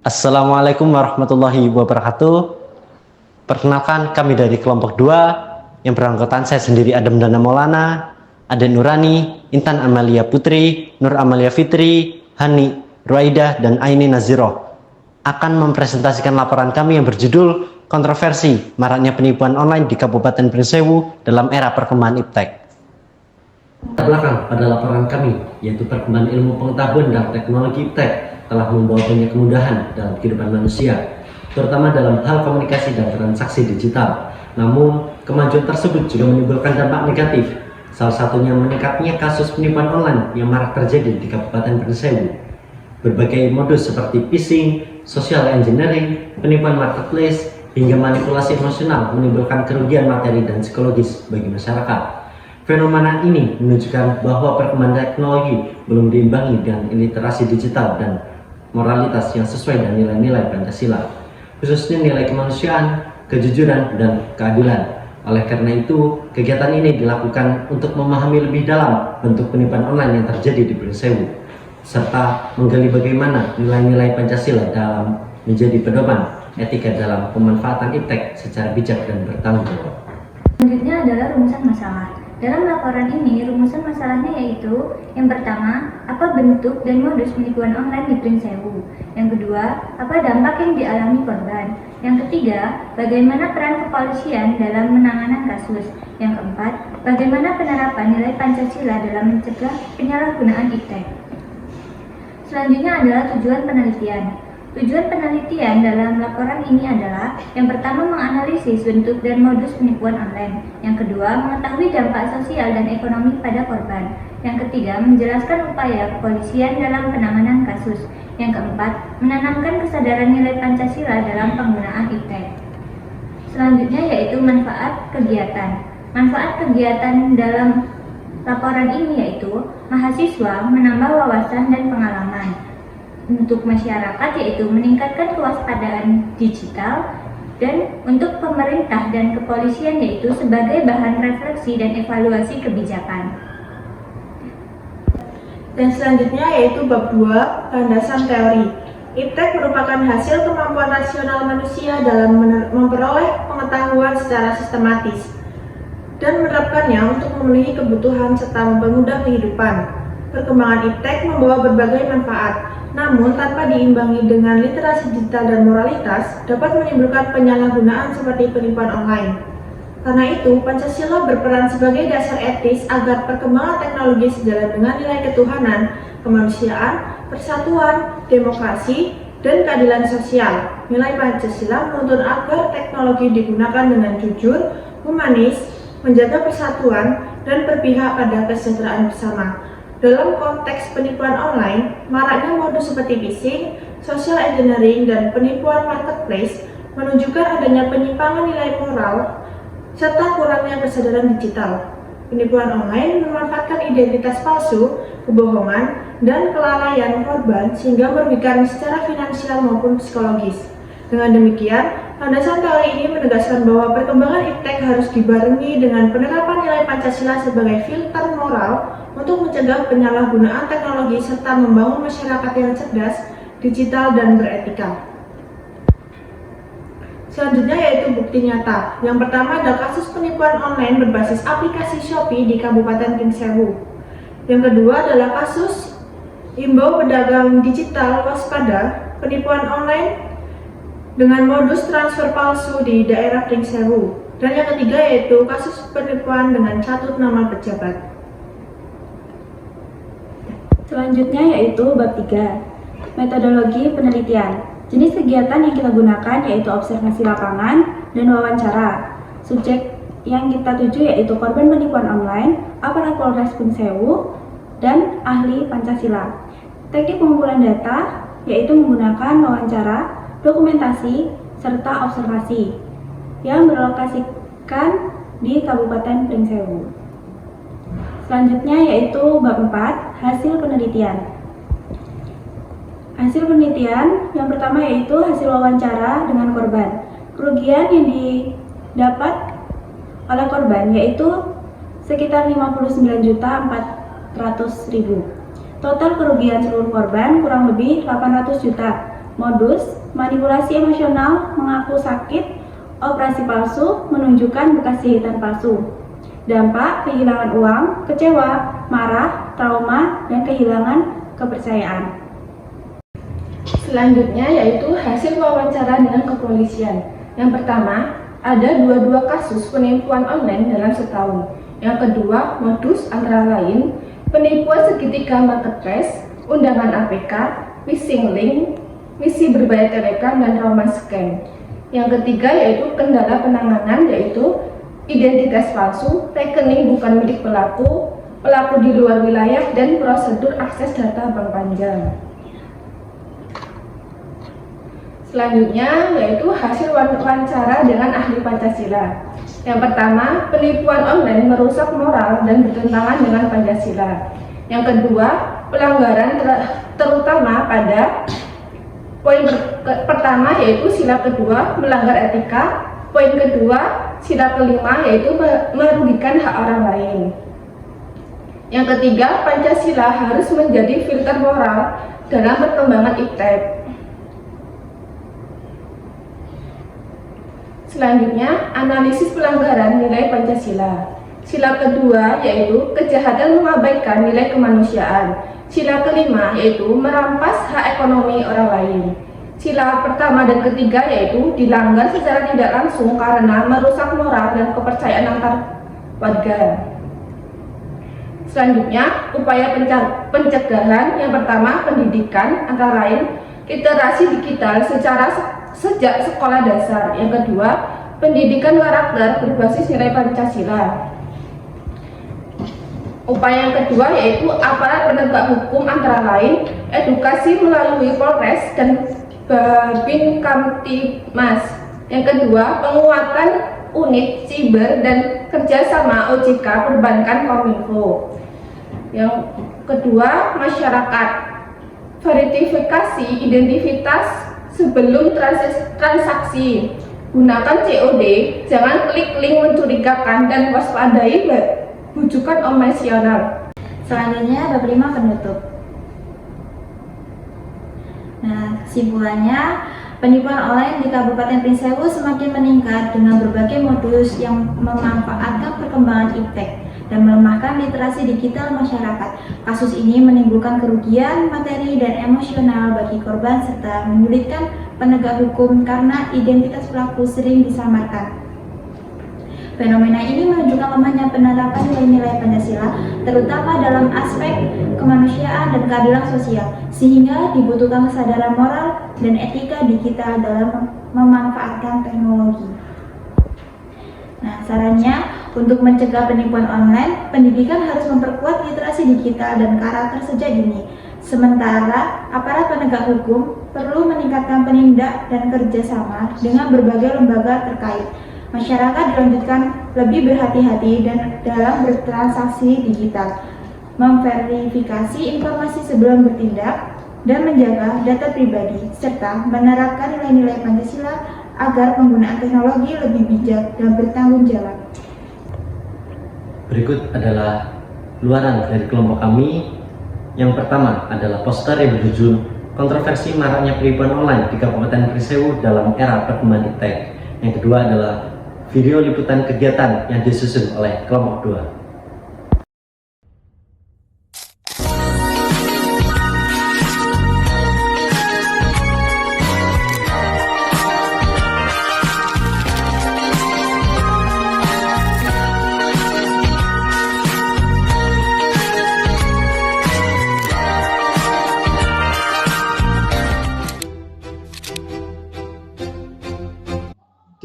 Assalamualaikum warahmatullahi wabarakatuh. Perkenalkan, kami dari kelompok 2 yang beranggotaan saya sendiri Adam Dana Maulana, Aden Nurani, Intan Amalia Putri, Nur Amalia Fitri, Hani, Ruaidah, dan Aini Naziroh akan mempresentasikan laporan kami yang berjudul Kontroversi Maraknya Penipuan Online di Kabupaten Pringsewu dalam Era Perkembangan Iptek. Belakang pada laporan kami, yaitu perkembangan ilmu pengetahuan dan teknologi iptek telah membawa banyak kemudahan dalam kehidupan manusia, terutama dalam hal komunikasi dan transaksi digital. Namun, kemajuan tersebut juga menimbulkan dampak negatif, salah satunya meningkatnya kasus penipuan online yang marak terjadi di Kabupaten Pringsewu. Berbagai modus seperti phishing, social engineering, penipuan marketplace, hingga manipulasi emosional menimbulkan kerugian materi dan psikologis bagi masyarakat. Fenomena ini menunjukkan bahwa perkembangan teknologi belum diimbangi dengan literasi digital dan moralitas yang sesuai dengan nilai-nilai Pancasila, khususnya nilai kemanusiaan, kejujuran, dan keadilan. Oleh karena itu, kegiatan ini dilakukan untuk memahami lebih dalam bentuk penipuan online yang terjadi di Pringsewu, serta menggali bagaimana nilai-nilai Pancasila dalam menjadi pedoman etika dalam pemanfaatan iptek secara bijak dan bertanggung jawab. Selanjutnya adalah rumusan masalah. Dalam laporan ini, rumusan masalahnya yaitu: yang pertama, apa bentuk dan modus penipuan online di Pringsewu? Yang kedua, apa dampak yang dialami korban? Yang ketiga, bagaimana peran kepolisian dalam penanganan kasus? Yang keempat, bagaimana penerapan nilai Pancasila dalam mencegah penyalahgunaan iptek? Selanjutnya adalah tujuan penelitian. Tujuan penelitian dalam laporan ini adalah: yang pertama, menganalisis bentuk dan modus penipuan online. Yang kedua, mengetahui dampak sosial dan ekonomi pada korban. Yang ketiga, menjelaskan upaya kepolisian dalam penanganan kasus. Yang keempat, menanamkan kesadaran nilai Pancasila dalam penggunaan iptek. Selanjutnya yaitu manfaat kegiatan. Manfaat kegiatan dalam laporan ini yaitu: mahasiswa menambah wawasan dan pengalaman. Untuk masyarakat yaitu meningkatkan kewaspadaan digital, dan untuk pemerintah dan kepolisian yaitu sebagai bahan refleksi dan evaluasi kebijakan. Dan selanjutnya yaitu bab 2, landasan teori. Iptek merupakan hasil kemampuan rasional manusia dalam memperoleh pengetahuan secara sistematis dan menerapkannya untuk memenuhi kebutuhan serta mempermudah kehidupan. Perkembangan iptek membawa berbagai manfaat, namun tanpa diimbangi dengan literasi digital dan moralitas dapat menimbulkan penyalahgunaan seperti penipuan online. Karena itu, Pancasila berperan sebagai dasar etis agar perkembangan teknologi sejalan dengan nilai ketuhanan, kemanusiaan, persatuan, demokrasi, dan keadilan sosial. Nilai Pancasila menuntut agar teknologi digunakan dengan jujur, humanis, menjaga persatuan, dan berpihak pada kesejahteraan bersama. Dalam konteks penipuan online, maraknya modus seperti phishing, social engineering, dan penipuan marketplace menunjukkan adanya penyimpangan nilai moral serta kurangnya kesadaran digital. Penipuan online memanfaatkan identitas palsu, kebohongan, dan kelalaian korban sehingga merugikan secara finansial maupun psikologis. Dengan demikian, landasan teori ini menegaskan bahwa perkembangan iptek harus dibarengi dengan penerapan nilai Pancasila sebagai filter moral untuk mencegah penyalahgunaan teknologi serta membangun masyarakat yang cerdas, digital, dan beretika. Selanjutnya yaitu bukti nyata. Yang pertama adalah kasus penipuan online berbasis aplikasi Shopee di Kabupaten Pringsewu. Yang kedua adalah kasus imbau pedagang digital waspada penipuan online dengan modus transfer palsu di daerah Pringsewu. Dan yang ketiga yaitu kasus penipuan dengan catut nama pejabat. Selanjutnya yaitu bab 3, metodologi penelitian. Jenis kegiatan yang kita gunakan yaitu observasi lapangan dan wawancara. Subjek yang kita tuju yaitu korban penipuan online, aparat Polres Pringsewu, dan ahli Pancasila. Teknik pengumpulan data yaitu menggunakan wawancara, dokumentasi, serta observasi yang berlokasikan di Kabupaten Pringsewu. Selanjutnya yaitu bab 4, hasil penelitian. Hasil penelitian yang pertama yaitu hasil wawancara dengan korban. Kerugian yang didapat oleh korban yaitu sekitar 59.400.000. Total kerugian seluruh korban kurang lebih 800 juta. Modus, manipulasi emosional, mengaku sakit, operasi palsu, menunjukkan bekas jahitan palsu. Dampak, kehilangan uang, kecewa, marah, trauma, dan kehilangan kepercayaan. Selanjutnya yaitu hasil wawancara dengan kepolisian. Yang pertama, ada 22 kasus penipuan online dalam setahun. Yang kedua, modus antara lain penipuan segitiga marketplace, undangan APK, phishing link, misi berbayar Telegram, dan romance scam. Yang ketiga yaitu kendala penanganan, yaitu identitas palsu, rekening bukan milik pelaku, pelaku di luar wilayah, dan prosedur akses data bank panjang. Selanjutnya yaitu hasil wawancara dengan ahli Pancasila. Yang pertama, penipuan online merusak moral dan bertentangan dengan Pancasila. Yang kedua, pelanggaran terutama pada poin pertama yaitu sila kedua, melanggar etika. Poin kedua, sila kelima yaitu merugikan hak orang lain. Yang ketiga, Pancasila harus menjadi filter moral dalam perkembangan iptek. Selanjutnya, analisis pelanggaran nilai Pancasila. Sila kedua yaitu kejahatan mengabaikan nilai kemanusiaan. Sila kelima yaitu merampas hak ekonomi orang lain. Sila pertama dan ketiga yaitu dilanggar secara tidak langsung karena merusak moral dan kepercayaan antar warga. Selanjutnya, upaya pencegahan. Yang pertama, pendidikan, antara lain literasi digital sejak sekolah dasar. Yang kedua, pendidikan karakter berbasis nilai Pancasila. Upaya yang kedua yaitu aparat penegak hukum, antara lain edukasi melalui Polres dan Babin Kamtibmas. Yang kedua, penguatan unit siber dan kerjasama OJK Perbankan Kominfo. Yang kedua, masyarakat, verifikasi identitas sebelum transaksi. Gunakan COD, jangan klik link mencurigakan, dan waspadai bujukan emosional. Selanjutnya bab 5 penutup. Nah, kesimpulannya, penipuan online di Kabupaten Prinsewu semakin meningkat dengan berbagai modus yang memanfaatkan perkembangan iptek dan melemahkan literasi digital masyarakat. Kasus ini menimbulkan kerugian materi dan emosional bagi korban serta menyulitkan penegak hukum karena identitas pelaku sering disamarkan. Fenomena ini menunjukkan lemahnya penerapan nilai-nilai Pancasila, terutama dalam aspek kemanusiaan dan keadilan sosial, sehingga dibutuhkan kesadaran moral dan etika digital dalam memanfaatkan teknologi. Nah, sarannya untuk mencegah penipuan online, pendidikan harus memperkuat literasi digital dan karakter sejak dini. Sementara aparat penegak hukum perlu meningkatkan penindak dan kerjasama dengan berbagai lembaga terkait. Masyarakat dilanjutkan lebih berhati-hati dan dalam bertransaksi digital, memverifikasi informasi sebelum bertindak, dan menjaga data pribadi, serta menerapkan nilai-nilai Pancasila agar penggunaan teknologi lebih bijak dan bertanggung jawab. Berikut adalah luaran dari kelompok kami. Yang pertama adalah poster yang berjudul kontroversi maraknya penipuan online di Kabupaten Prinsewu dalam era perkembangan iptek. Yang kedua adalah video liputan kegiatan yang disusun oleh kelompok 2.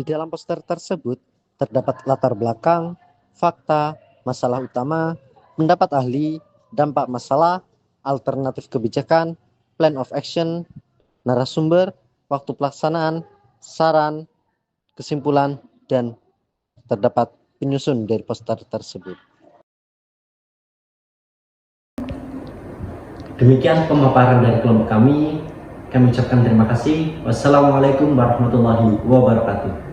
Di dalam poster tersebut terdapat latar belakang, fakta, masalah utama, pendapat ahli, dampak masalah, alternatif kebijakan, plan of action, narasumber, waktu pelaksanaan, saran, kesimpulan, dan terdapat penyusun dari poster tersebut. Demikian pemaparan dari kelompok kami. Kami ucapkan terima kasih. Wassalamualaikum warahmatullahi wabarakatuh.